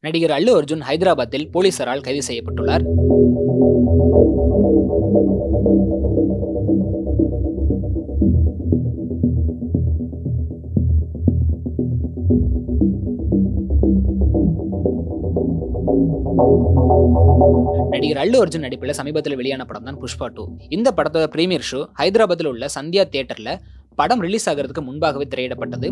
நடிகர் அல்லு அர்ஜுன் ஹைதராபாத்தில் போலீசாரால் கைது செய்யப்பட்டுள்ளார். நடிகர் அல்லு அர்ஜுன் நடிப்பில் சமீபத்தில் வெளியான படம் தான் புஷ்பா 2. இந்த படத்தோட பிரீமியர் ஷோ ஹைதராபாத்தில் உள்ள சந்தியா தியேட்டர்ல படம் ரிலீஸ் ஆகிறதுக்கு முன்பாகவே திரையிடப்பட்டது.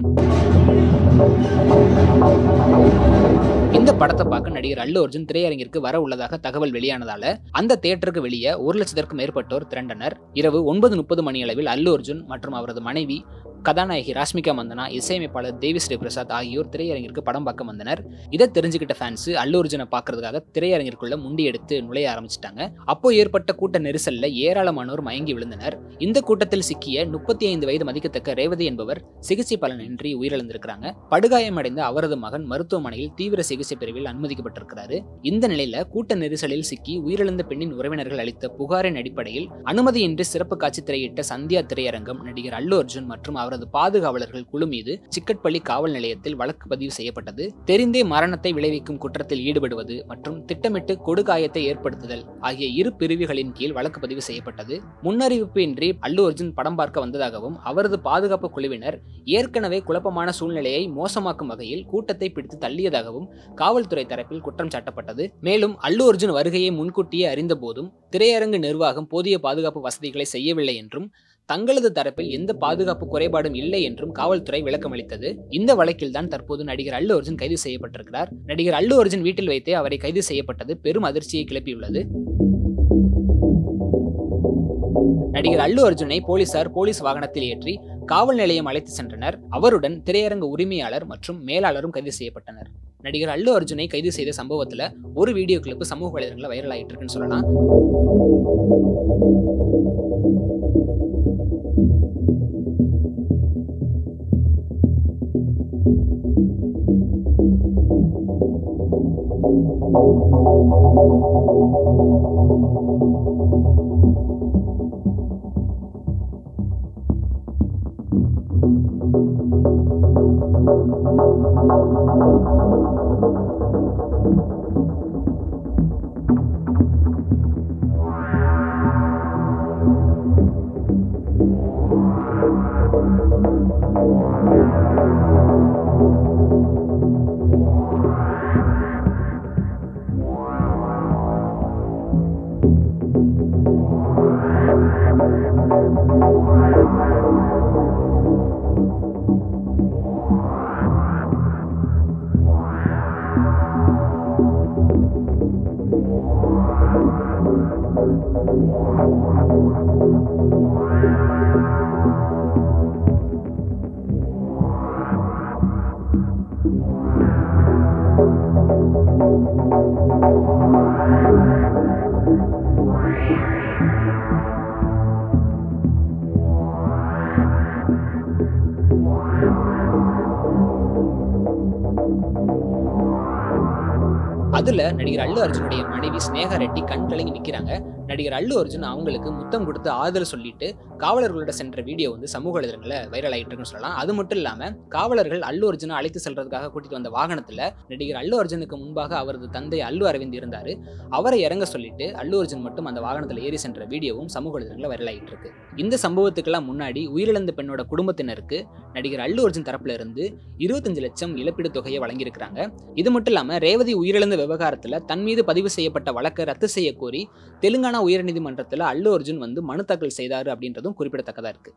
இந்த படத்தை பார்க்க நடிகர் அல்லு அர்ஜுன் திரையரங்கிற்கு வர உள்ளதாக தகவல் வெளியானதால அந்த தியேட்டருக்கு வெளியே 1,00,000க்கும் மேற்பட்டோர் திரண்டனர். இரவு 9:30 மணியளவில் அல்லு அர்ஜுன் மற்றும் அவரது மனைவி கதாநாயகி ராஷ்மிகா மந்தனா, இசையமைப்பாளர் தேவி ஸ்ரீ பிரசாத் ஆகியோர் திரையரங்கிற்கு படம் பார்க்க வந்தனர். இதை தெரிஞ்சுக்கிட்ட ஃபேன்ஸ் அல்லு அர்ஜுனை பார்க்கறதுக்காக திரையரங்கிற்குள்ள முண்டி எடுத்து நுழைய ஆரம்பிச்சிட்டாங்க. அப்போ ஏற்பட்ட கூட்ட நெரிசல்ல ஏராளமானோர் மயங்கி விழுந்தனர். இந்த கூட்டத்தில் சிக்கிய 35 வயது மதிக்கத்தக்க ரேவதி என்பவர் சிகிச்சை பலனின்றி உயிரிழந்திருக்கிறாங்க. படுகாயமடைந்த அவரது மகன் மருத்துவமனையில் தீவிர சிகிச்சை பிரிவில் அனுமதிக்கப்பட்டிருக்கிறாரு. இந்த நிலையில கூட்ட நெரிசலில் சிக்கி உயிரிழந்த பெண்ணின் உறவினர்கள் அளித்த புகாரின் அடிப்படையில் அனுமதியின்றி சிறப்பு காட்சி திரையிட்ட சந்தியா திரையரங்கம் நடிகர் அல்லு அர்ஜுன் மற்றும் அவரது பாதுகாவலர்கள் குழு மீது சிக்கட்பள்ளி காவல் நிலையத்தில் வழக்கு பதிவு செய்யப்பட்டது. தெரிந்தே மரணத்தை விளைவிக்கும் குற்றத்தில் ஈடுபடுவது மற்றும் திட்டமிட்டு கொடுகாயத்தை ஏற்படுத்துதல் ஆகிய இரு பிரிவுகளின் கீழ் வழக்கு பதிவு செய்யப்பட்டது. முன்னறிவிப்பு இன்றி அல்லு அர்ஜுன் படம் பார்க்க வந்ததாகவும் அவரது பாதுகாப்பு குழுவினர் ஏற்கனவே குழப்பமான சூழ்நிலையை மோசமாக்கும் வகையில் கூட்டத்தை பிடித்து தள்ளியதாகவும் காவல்துறை தரப்பில் குற்றம் சாட்டப்பட்டது. மேலும் அல்லு அர்ஜுன் வருகையை முன்கூட்டியே அறிந்த போதும் திரையரங்கு நிர்வாகம் போதிய பாதுகாப்பு வசதிகளை செய்யவில்லை என்றும் தங்களது தரப்பில் எந்த பாதுகாப்பு குறைபாடும் இல்லை என்றும் காவல்துறை விளக்கமளித்தது. இந்த வழக்கில் தான் தற்போது நடிகர் அல்லு அர்ஜுன் கைது செய்யப்பட்டிருக்கிறார். நடிகர் அல்லு அர்ஜுன் வீட்டில் வைத்தே அவரை கைது செய்யப்பட்டது பெரும் அதிர்ச்சியை கிளப்பியுள்ளது. நடிகர் அல்லு அர்ஜுனை போலீசார் போலீஸ் வாகனத்தில் ஏற்றி காவல் நிலையம் அழைத்து சென்றனர். அவருடன் திரையரங்க உரிமையாளர் மற்றும் மேலாளரும் கைது செய்யப்பட்டனர். நடிகர் அல்லு அர்ஜுனை கைது செய்த சம்பவத்துல ஒரு வீடியோ கிளிப் சமூக வலைதளங்களில் வைரல் ஆயிட்டு இருக்குன்னு சொல்லலாம். அதுல நடிகர் அல்லு அர்ஜுனுடைய மனைவி ஸ்னேகா ரெட்டி கண் கலங்கி நிக்கிறாங்க. நடிகர் அல்லு அர்ஜுன் அவங்களுக்கு முத்தம் கொடுத்து ஆறுதல் சொல்லிட்டு காவலர்களோட சென்ற வீடியோ சமூக வலைதளங்களில் வைரல் ஆகிட்டு இருக்குன்னு சொல்லலாம். அது மட்டும் இல்லாம காவலர்கள் அல்லு அர்ஜுனை அழைத்து செல்றதுக்காக கூட்டிட்டு வந்த வாகனத்துல நடிகர் அல்லு அர்ஜுனுக்கு முன்பாக அவரது தந்தை அல்லு அரவிந்த் இருந்தாரு. அவரை இறங்க சொல்லிட்டு அல்லு அர்ஜுன் மட்டும் அந்த வாகனத்துல ஏறி சென்ற வீடியோவும் சமூக வலைதளங்களில் வைரல் ஆகிட்டு இருக்கு. இந்த சம்பவத்துக்கெல்லாம் முன்னாடி உயிரிழந்த பெண்ணோட குடும்பத்தினருக்கு நடிகர் அல்லு அர்ஜுன் தரப்புல இருந்து 25 லட்சம் இழப்பீடு தொகையை வழங்கியிருக்கிறாங்க. இது மட்டும் இல்லாம ரேவதி உயிரிழந்த விவகாரத்துல தன் மீது பதிவு செய்யப்பட்ட வழக்கை ரத்து செய்ய கோரி தெலுங்கானா உயர்நீதிமன்றத்தில் அல்லு அர்ஜுன் மனு தாக்கல் செய்தாரு அப்படின்றதும் குறிப்பிடத்தக்கதா இருக்கு.